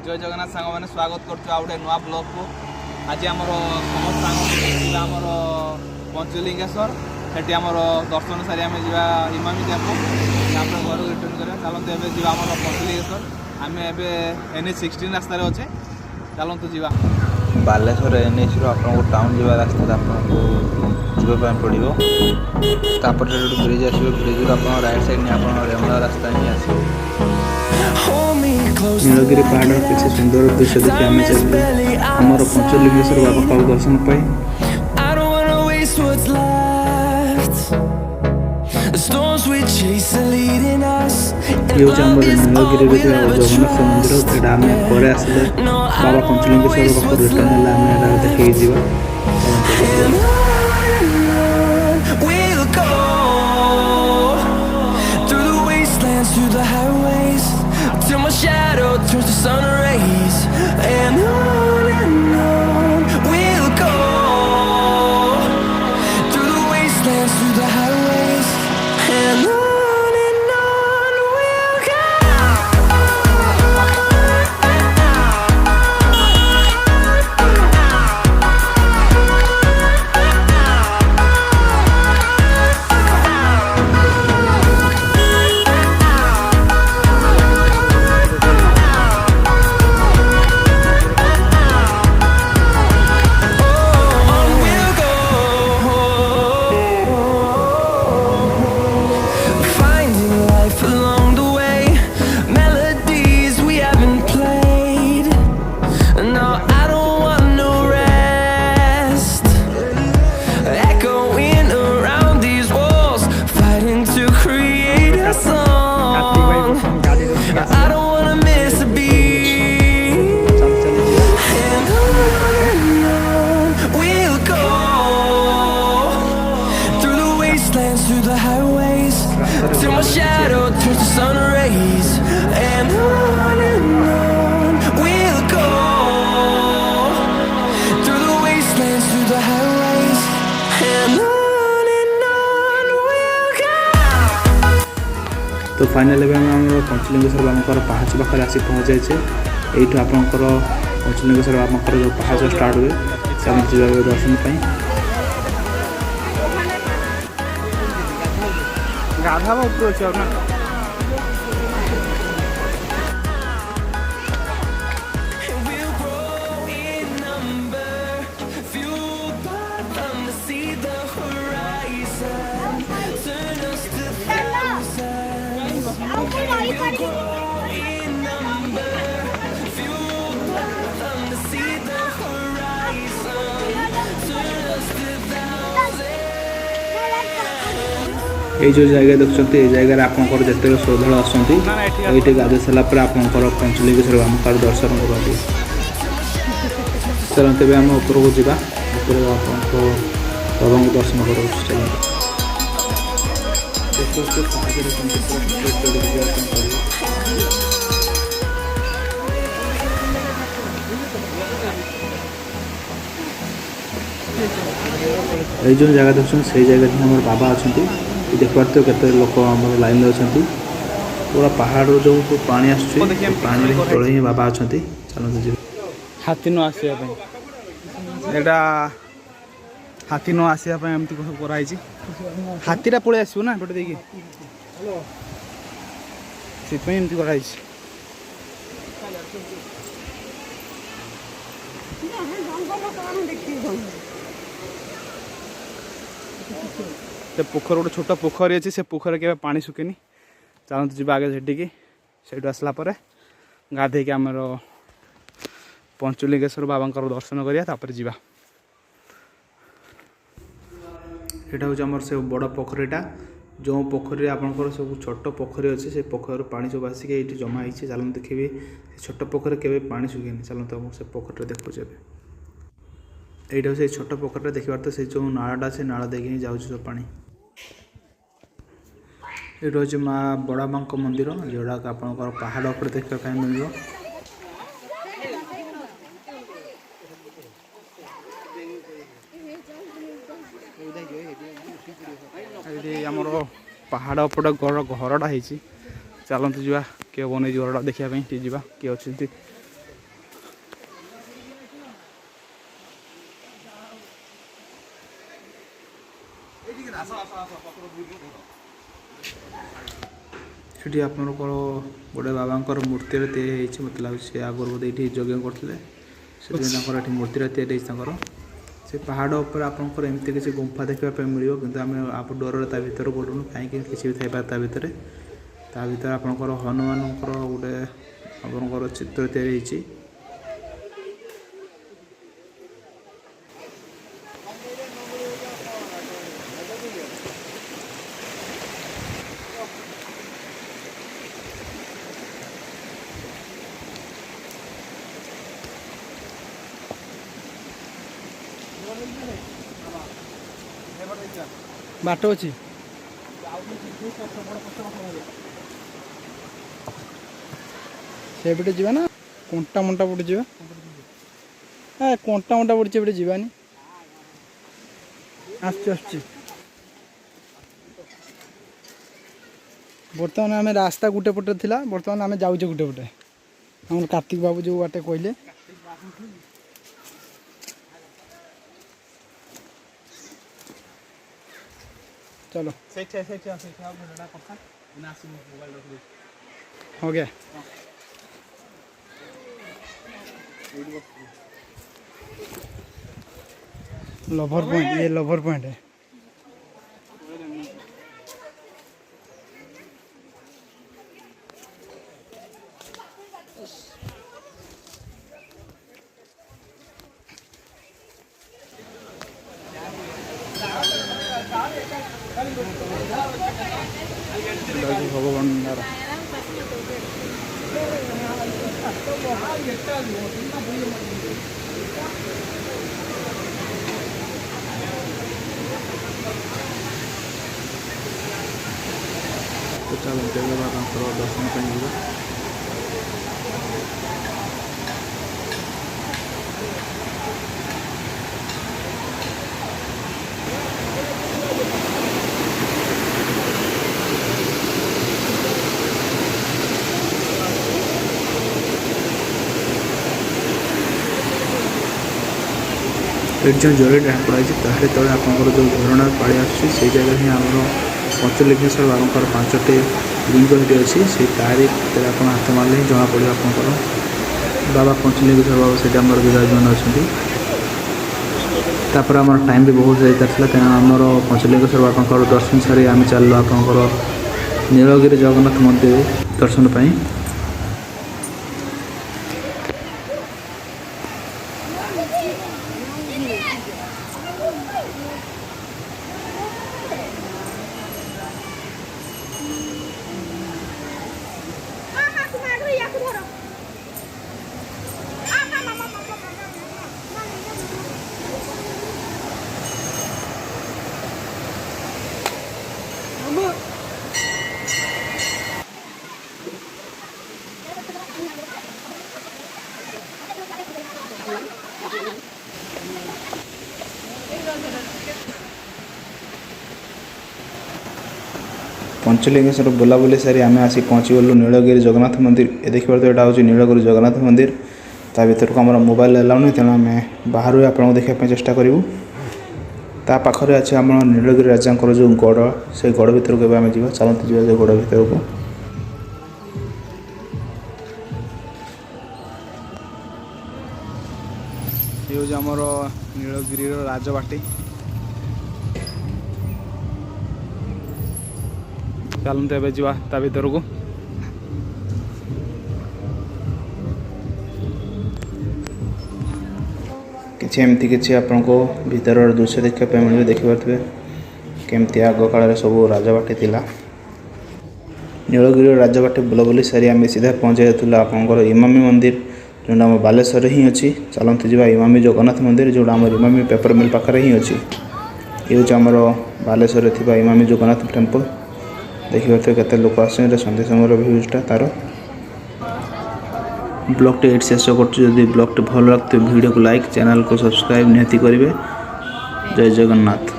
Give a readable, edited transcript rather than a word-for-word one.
जय जगन्नाथ सांग मैंने स्वागत कर गोटे नुआ ब्लॉग को आज आम समस्त सांग पंचलिंगेश्वर से आम दर्शन सारी आम जा इमामी टेम्पल घर रिटर्न करा चलते एवं जी आम पंचलिंगेश्वर आम एवं NH16 रास्तार अच्छे चलतु जा बालेश्वर NH आपको टाउन जा रास्ता आपको जावाई पड़ो तापर ब्रिज आस ब्रिज आप राइट साइड नहीं आप रेमुला रास्ता ही आस नीलगिरी पहाड़ किसी सुंदर दृश्य देखिए आम चलिए आमर पंचलिंगेश्वर बाबा का दर्शन पाई ये हूँ आम नीलगिरी जगन्नाथ मंदिर आम पर आसे बाबा पंचलिंगेश्वर पाक रिटर्न है देखिए जावा Till my shadow turns to sun rays, and on we'll go through the wastelands, through the highways, and on we'll go. Through the highways, till my shadow turns to sun rays, and on we'll go through the wastelands, through the highways, and on we'll go. तो finally आम पंचलिंगेश्वर बाबा पहाच पाखे आसी पहुँचे ये आपंकर पंचलिंगेश्वर बाबा जो पहाच start हुए से दर्शन पाई गाधा ऊपर अच्छे ना ये जो जगह देखते ये जगह आपंकर जिते श्रद्धा आसती ये गाधे सारापर आपंकर पंचलिंगेश्वर बाबा दर्शन करते चलते भी आम ऊपर को जावा बाबा को दर्शन कर जो जगह देखते से जगह आम बाबा अच्छा देख पार्थ के लोक आम लाइन अच्छा पूरा पहाड़ जो पानी आसू पानी तले ही बाबा अच्छा चलते जी हाथी न आसवाई हाथी न आसवाई एमती कराई हाथीटा पलि आसो ना एपटे देखिए से एमती कराई पोखर गोटे छोट पोखरी अच्छे से पोखर के पानी सुखेनी चलते जी आगे से आसला गाधे आम पंचलिंगेश्वर बाबा दर्शन करा जा यहाँ हूँ आम से बड़ पोखरीटा जो पोखरी आपंकर सब छोट पोखरी अच्छे से पोखर पानी सब आसिक ये जमा हो चलते देखिए छोट पोखरी के पानी सुखेनी चलते से पोखर देखुचे यहाँ से छोट पोखर देखिए तो से जो नालाटा से नाला देखिए जाऊँ सब पानी ये हूँ माँ बड़ा माँ मंदिर जोड़ा आप पहाड़ उपर देखा मिल आमर पहाड़ उपटे घरटा चलते जा किए बन घरटा देखापी जा किए अच्छे ସେଠି ଆପଣଙ୍କର ଗୋଟେ ବାବାଙ୍କର ମୂର୍ତ୍ତିରେ ତିଆରି ହେଇଛି ମୋତେ ଲାଗୁଛି ସେ ଆଗରୁ ବୋଧେ ଏଇଠି ଯଜ୍ଞ କରୁଥିଲେ ସେଥିପାଇଁ ତାଙ୍କର ଏଠି ମୂର୍ତ୍ତିରେ ତିଆରି ହେଇଛି ତାଙ୍କର। ସେ ପାହାଡ଼ ଉପରେ ଆପଣଙ୍କର ଏମିତି କିଛି ଗୁମ୍ଫା ଦେଖିବା ପାଇଁ ମିଳିବ କିନ୍ତୁ ଆମେ ଡରରେ ତା ଭିତରକୁ ଗଲୁନୁ କାହିଁକି କିଛି ବି ଥାଇପାରେ ତା ଭିତରେ ଆପଣଙ୍କର ହନୁମାନଙ୍କର ଗୋଟେ ଆପଣଙ୍କର ଚିତ୍ର ତିଆରି ହେଇଛି। ବାଟ ଅଛି ସେପଟେ ଯିବା ନା କଣ୍ଟା ମଣ୍ଟା ପଟେ ଯିବା। କଣ୍ଟା ମଣ୍ଟା ପଡ଼ିଛି ଏପଟେ ଯିବାନି। ଆସୁଛି ବର୍ତ୍ତମାନ ଆମେ ରାସ୍ତା ଗୋଟେ ପଟେ ଥିଲା ବର୍ତ୍ତମାନ ଆମେ ଯାଉଛେ ଗୋଟେ ପଟେ ଆମର କାର୍ତ୍ତିକ ବାବୁ ଯେଉଁ ବାଟେ କହିଲେ। चलो हो गया लवर पॉइंट, ये लवर पॉइंट है। भगवान तो चलो दर्शन कर जो जरी ढाकुड़ा ताहरी तले आप जो झरणा पाड़ी आसी जगह ही आम पंचलिंगेश्वर बाबा 5टी लिंग अच्छी से तारी आप हाथ मारे ही जना पड़े आपंकर बाबा पंचलिंगेश्वर बाबा से विराजमान अच्छा आम टाइम भी बहुत जाता कहीं आमर पंचलिंगेश्वर बाबा दर्शन सारी आम चलू आपंकर नीलगिरी जगन्नाथ मंदिर दर्शन पाई। पंचलिंगेश्वर बुलाबुली सारी आम आसी पहुँचीगलु नीलगिरी जगन्नाथ मंदिर। ये देखिए तो यहाँ हूँ नीलगिरी जगन्नाथ मंदिर ता भर को आम मोबाइल अलाउ नहीं तेणु आम बाहर आपको देखा चेष्टा करूँ। ता पाखरे अच्छे आम नीलगिरी राजा जो गड़ से गड़ भर को आम जा चलते जा गड़ भर को। ये हूँ आमर नीलगिरी राजबाटी। चलते ए जा भर को। किसी एमती किसी आपको भीतर दृश्य देखा मिले देखिपे केमती आग काल सब राजबाटी थिला। नीलगिरी राजबाटी बुलाबुली सारी आम सीधा पहुँच जाता आपंकर इमामी मंदिर जोटा आम बालेश्वर ही अच्छी। चलते जा इमामी जगन्नाथ मंदिर जोटा आम इमामी पेपर मिल पाखे ही अच्छी। ये हूँ आमर बालेश्वर इमामी जगन्नाथ टेम्पल। देखिए केते लोक आसे सन्ध्या समय भ्यूजटा तार। ब्लॉग टे शेष कर ब्लॉग टे भल लगते वीडियो को लाइक चैनल को सब्सक्राइब निहाती करेंगे। जय जगन्नाथ।